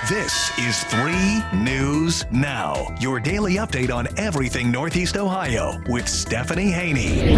This is 3 News Now, your daily update on everything Northeast Ohio with Stephanie Haney.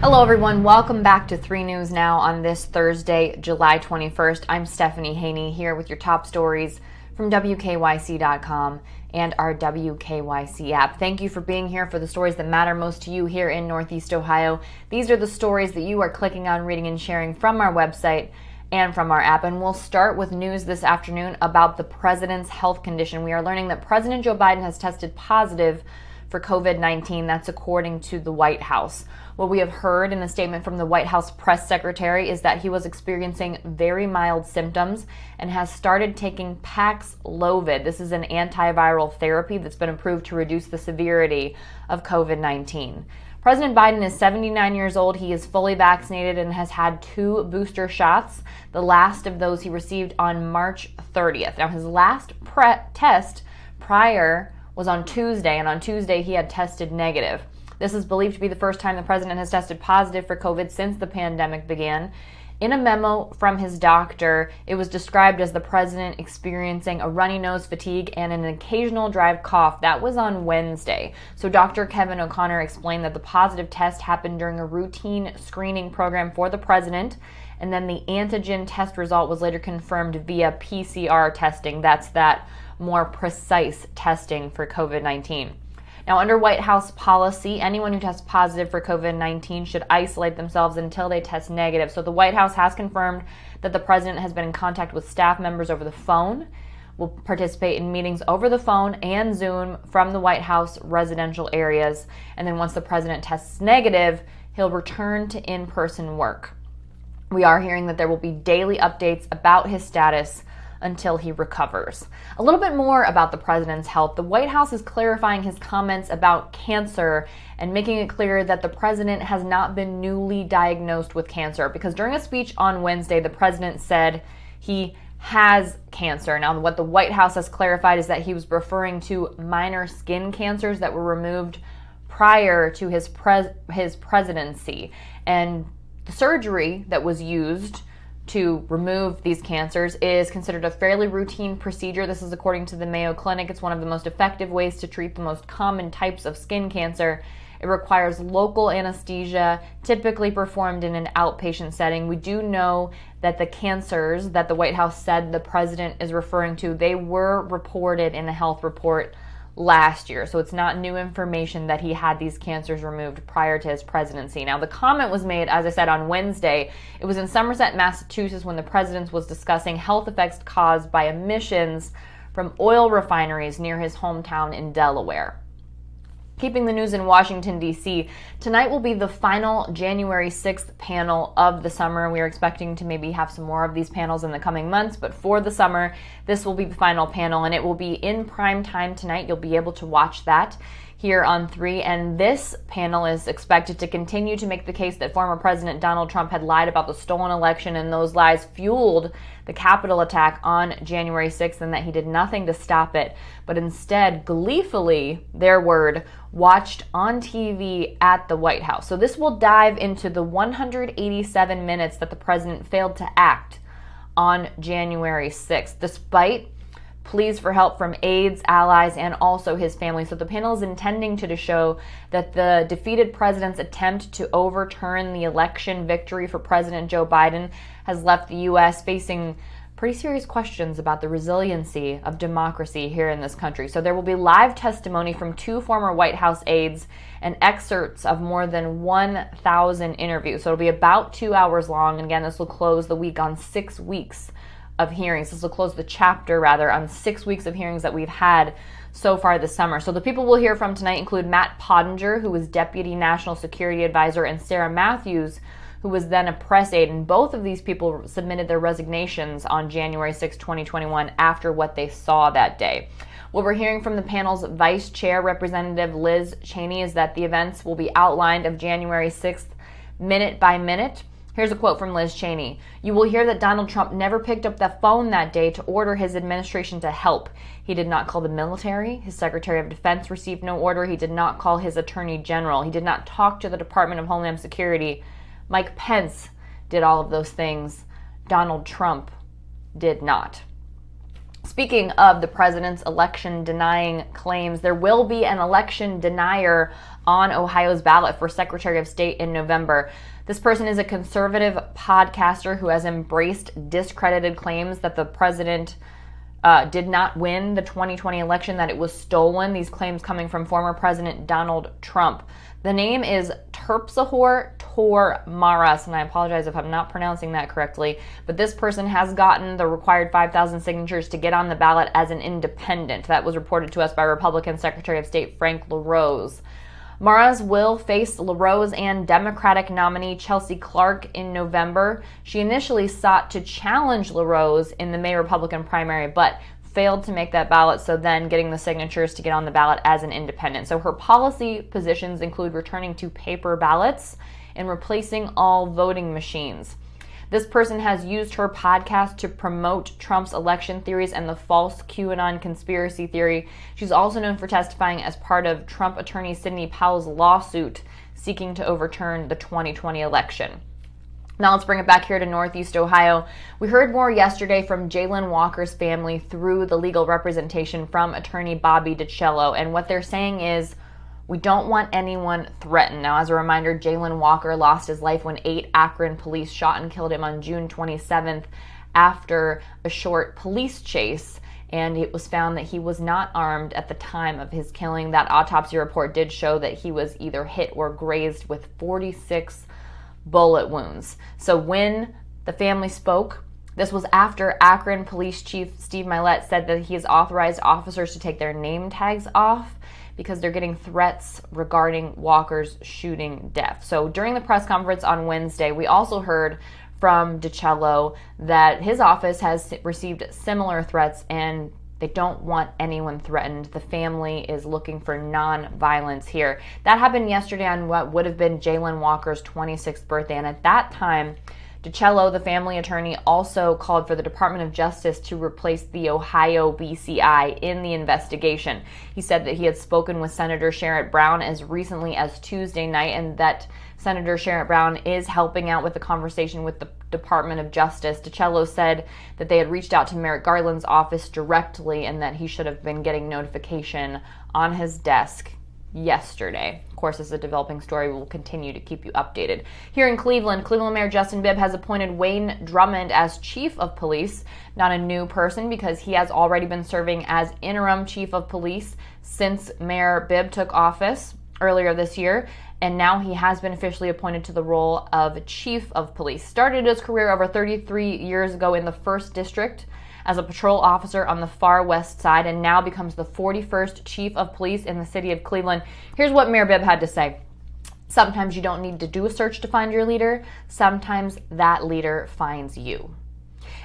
Hello everyone, welcome back to 3 News Now on this Thursday, July 21st. I'm Stephanie Haney here with your top stories from WKYC.com and our WKYC app. Thank you for being here for the stories that matter most to you here in Northeast Ohio. These are the stories that you are clicking on, reading, and sharing from our website and from our app. And we'll start with news this afternoon about the president's health condition. We are learning that President Joe Biden has tested positive for COVID-19. That's according to the White House. What we have heard in a statement from the White House press secretary is that he was experiencing very mild symptoms and has started taking Paxlovid. This is an antiviral therapy that's been approved to reduce the severity of COVID-19. President Biden is 79 years old. He is fully vaccinated and has had 2 booster shots, the last of those he received on March 30th. Now, his last test prior was on Tuesday, and on Tuesday he had tested negative. This is believed to be the first time the president has tested positive for COVID since the pandemic began. In a memo from his doctor, it was described as the president experiencing a runny nose, fatigue, and an occasional dry cough. That was on Wednesday. So Dr. Kevin O'Connor explained that the positive test happened during a routine screening program for the president, and then the antigen test result was later confirmed via PCR testing. That's that more precise testing for COVID-19. Now, under White House policy, anyone who tests positive for COVID-19 should isolate themselves until they test negative. So the White House has confirmed that the president has been in contact with staff members over the phone, will participate in meetings over the phone and Zoom from the White House residential areas. And then once the president tests negative, he'll return to in-person work. We are hearing that there will be daily updates about his status until he recovers. A little bit more about the president's health. The White House is clarifying his comments about cancer and making it clear that the president has not been newly diagnosed with cancer, because during a speech on Wednesday, the president said he has cancer. Now, what the White House has clarified is that he was referring to minor skin cancers that were removed prior to his presidency. And the surgery that was used to remove these cancers is considered a fairly routine procedure. This is according to the Mayo Clinic. It's one of the most effective ways to treat the most common types of skin cancer. It requires local anesthesia, typically performed in an outpatient setting. We do know that the cancers that the White House said the president is referring to, they were reported in a health report last year. So it's not new information that he had these cancers removed prior to his presidency. Now, the comment was made, as I said, on Wednesday. It was in Somerset, Massachusetts, when the president was discussing health effects caused by emissions from oil refineries near his hometown in Delaware. Keeping the news in Washington, D.C., tonight will be the final January 6th panel of the summer. We are expecting to maybe have some more of these panels in the coming months, but for the summer, this will be the final panel, and it will be in prime time tonight. You'll be able to watch that here on 3, and this panel is expected to continue to make the case that former President Donald Trump had lied about the stolen election, and those lies fueled the Capitol attack on January 6th, and that he did nothing to stop it, but instead gleefully, their word, watched on TV at the White House. So this will dive into the 187 minutes that the president failed to act on January 6th, despite pleas for help from aides, allies, and also his family. So the panel is intending to show that the defeated president's attempt to overturn the election victory for President Joe Biden has left the U.S. facing pretty serious questions about the resiliency of democracy here in this country. So there will be live testimony from 2 former White House aides and excerpts of more than 1,000 interviews. So it'll be about 2 hours long. And again, this will close the week on 6 weeks of hearings. This will close the chapter, rather, on 6 weeks of hearings that we've had so far this summer. So the people we'll hear from tonight include Matt Pottinger, who was Deputy National Security Advisor, and Sarah Matthews, who was then a press aide. And both of these people submitted their resignations on January 6, 2021, after what they saw that day. What we're hearing from the panel's Vice Chair, Representative Liz Cheney, is that the events will be outlined of January 6th minute by minute. Here's a quote from Liz Cheney. "You will hear that Donald Trump never picked up the phone that day to order his administration to help. He did not call the military. His Secretary of Defense received no order. He did not call his Attorney General. He did not talk to the Department of Homeland Security. Mike Pence did all of those things. Donald Trump did not." Speaking of the president's election denying claims, there will be an election denier on Ohio's ballot for Secretary of State in November. This person is a conservative podcaster who has embraced discredited claims that the president did not win the 2020 election, that it was stolen. These claims coming from former President Donald Trump. The name is Terpsahor Tor Maras, and I apologize if I'm not pronouncing that correctly, but this person has gotten the required 5,000 signatures to get on the ballot as an independent. That was reported to us by Republican Secretary of State Frank LaRose. Maras will face LaRose and Democratic nominee Chelsea Clark in November. She initially sought to challenge LaRose in the May Republican primary, but failed to make that ballot, so then getting the signatures to get on the ballot as an independent. So her policy positions include returning to paper ballots and replacing all voting machines. This person has used her podcast to promote Trump's election theories and the false QAnon conspiracy theory. She's also known for testifying as part of Trump attorney Sidney Powell's lawsuit seeking to overturn the 2020 election. Now let's bring it back here to Northeast Ohio. We heard more yesterday from Jayland Walker's family through the legal representation from attorney Bobby DiCello, and what they're saying is, we don't want anyone threatened. Now, as a reminder, Jayland Walker lost his life when 8 Akron police shot and killed him on June 27th after a short police chase, and it was found that he was not armed at the time of his killing. That autopsy report did show that he was either hit or grazed with 46 bullet wounds. So when the family spoke, this was after Akron Police Chief Steve Mylett said that he has authorized officers to take their name tags off because they're getting threats regarding Walker's shooting death. So during the press conference on Wednesday, we also heard from DiCello that his office has received similar threats and they don't want anyone threatened. The family is looking for non-violence here. That happened yesterday on what would have been Jalyn Walker's 26th birthday, and at that time, DiCello, the family attorney, also called for the Department of Justice to replace the Ohio BCI in the investigation. He said that he had spoken with Senator Sherrod Brown as recently as Tuesday night, and that Senator Sherrod Brown is helping out with the conversation with the Department of Justice. DiCello said that they had reached out to Merrick Garland's office directly and that he should have been getting notification on his desk yesterday. Of course, this is a developing story. We will continue to keep you updated. Here in Cleveland, Mayor Justin Bibb has appointed Wayne Drummond as chief of police. Not a new person because he has already been serving as interim chief of police since Mayor Bibb took office earlier this year, and now he has been officially appointed to the role of chief of police. Started his career over 33 years ago in the 1st District as a patrol officer on the far west side, and now becomes the 41st chief of police in the city of Cleveland. Here's what Mayor Bibb had to say. Sometimes you don't need to do a search to find your leader. Sometimes that leader finds you.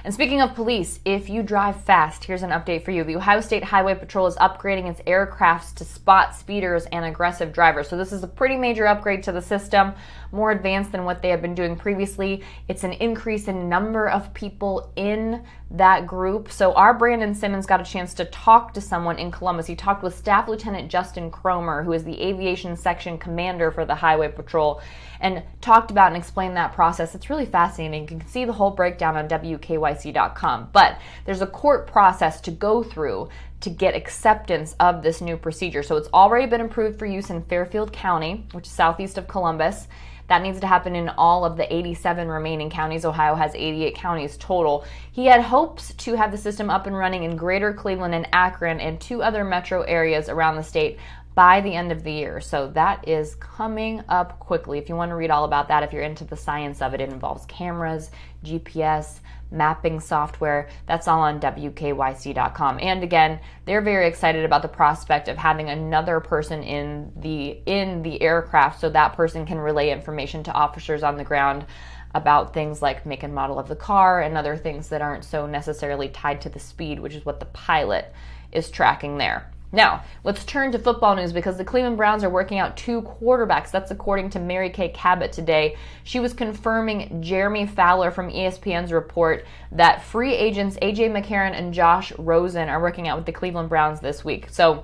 And speaking of police, if you drive fast, here's an update for you. The Ohio State Highway Patrol is upgrading its aircrafts to spot speeders and aggressive drivers. So this is a pretty major upgrade to the system, more advanced than what they have been doing previously. It's an increase in number of people in that group. So our Brandon Simmons got a chance to talk to someone in Columbus. He talked with Staff Lieutenant Justin Cromer, who is the Aviation Section Commander for the Highway Patrol, and talked about and explained that process. It's really fascinating. You can see the whole breakdown on WKYC.com. But there's a court process to go through to get acceptance of this new procedure. So it's already been approved for use in Fairfield County, which is southeast of Columbus. That needs to happen in all of the 87 remaining counties. Ohio has 88 counties total. He had hopes to have the system up and running in Greater Cleveland and Akron and 2 other metro areas around the state by the end of the year. So that is coming up quickly. If you want to read all about that, if you're into the science of it, it involves cameras, GPS, mapping software. That's all on WKYC.com. And again, they're very excited about the prospect of having another person in the aircraft so that person can relay information to officers on the ground about things like make and model of the car and other things that aren't so necessarily tied to the speed, which is what the pilot is tracking there. Now, let's turn to football news because the Cleveland Browns are working out 2 quarterbacks. That's according to Mary Kay Cabot today. She was confirming Jeremy Fowler from ESPN's report that free agents A.J. McCarron and Josh Rosen are working out with the Cleveland Browns this week. So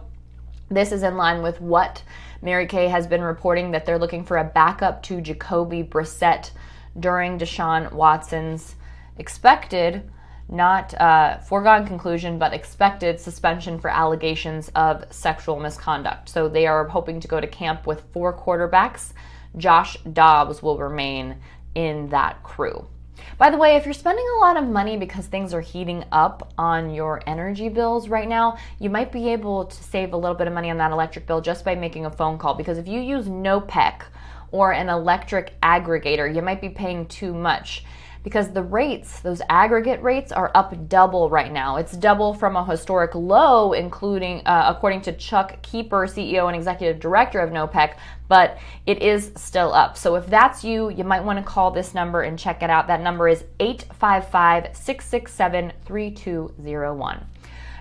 this is in line with what Mary Kay has been reporting, that they're looking for a backup to Jacoby Brissett during Deshaun Watson's expected not foregone conclusion, but expected suspension for allegations of sexual misconduct. So they are hoping to go to camp with 4 quarterbacks. Josh Dobbs will remain in that crew. By the way, if you're spending a lot of money because things are heating up on your energy bills right now, you might be able to save a little bit of money on that electric bill just by making a phone call. Because if you use NOPEC or an electric aggregator, you might be paying too much. Because the rates, those aggregate rates, are up double right now. It's double from a historic low, including, according to Chuck Keeper, CEO and Executive Director of NOPEC, but it is still up. So if that's you, you might want to call this number and check it out. That number is 855-667-3201.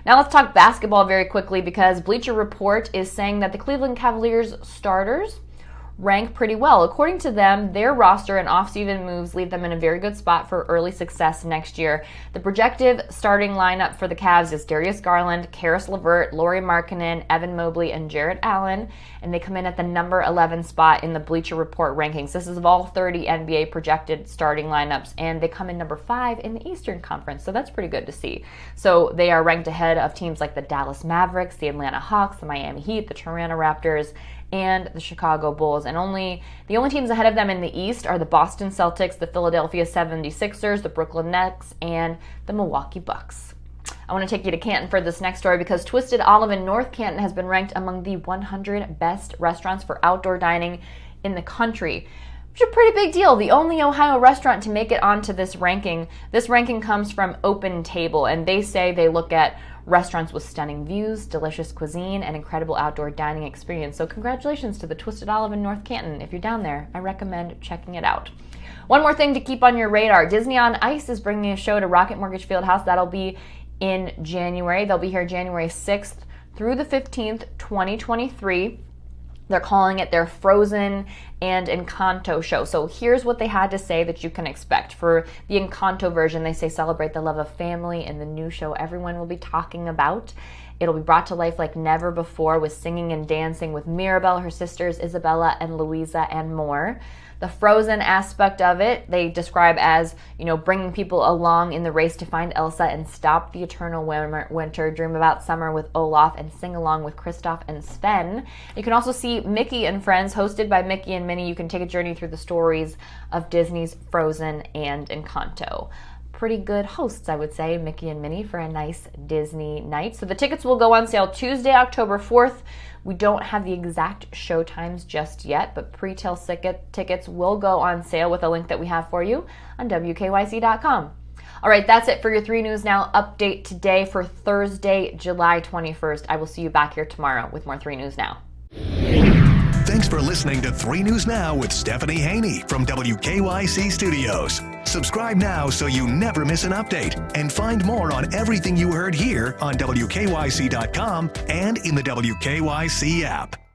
Now let's talk basketball very quickly, because Bleacher Report is saying that the Cleveland Cavaliers starters rank pretty well. According to them, their roster and off-season moves leave them in a very good spot for early success next year. The projected starting lineup for the Cavs is Darius Garland, Karis LeVert, Lauri Markkanen, Evan Mobley, and Jarrett Allen, and they come in at the number 11 spot in the Bleacher Report rankings. This is of all 30 NBA projected starting lineups, and they come in number 5 in the Eastern Conference, so that's pretty good to see. So they are ranked ahead of teams like the Dallas Mavericks, the Atlanta Hawks, the Miami Heat, the Toronto Raptors, and the Chicago Bulls. And the only teams ahead of them in the East are the Boston Celtics, the Philadelphia 76ers, the Brooklyn Nets, and the Milwaukee Bucks. I want to take you to Canton for this next story, because Twisted Olive in North Canton has been ranked among the 100 best restaurants for outdoor dining in the country, which is a pretty big deal. The only Ohio restaurant to make it onto this ranking. This ranking comes from Open Table, and they say they look at restaurants with stunning views, delicious cuisine, and incredible outdoor dining experience. So congratulations to the Twisted Olive in North Canton. If you're down there, I recommend checking it out. One more thing to keep on your radar. Disney on Ice is bringing a show to Rocket Mortgage Fieldhouse. That'll be in January. They'll be here January 6th through the 15th, 2023. They're calling it their Frozen and Encanto show. So here's what they had to say that you can expect. For the Encanto version, they say celebrate the love of family in the new show everyone will be talking about. It'll be brought to life like never before, with singing and dancing with Mirabel, her sisters Isabella and Louisa, and more. The Frozen aspect of it, they describe as, bringing people along in the race to find Elsa and stop the eternal winter, dream about summer with Olaf, and sing along with Kristoff and Sven. You can also see Mickey and Friends, hosted by Mickey and Minnie. You can take a journey through the stories of Disney's Frozen and Encanto. Pretty good hosts, I would say, Mickey and Minnie, for a nice Disney night. So the tickets will go on sale Tuesday, October 4th. We don't have the exact show times just yet, but pre-tail tickets will go on sale with a link that we have for you on WKYC.com. All right, that's it for your 3 News Now update today for Thursday, July 21st. I will see you back here tomorrow with more 3 News Now. Thanks for listening to 3 News Now with Stephanie Haney from WKYC Studios. Subscribe now so you never miss an update, and find more on everything you heard here on WKYC.com and in the WKYC app.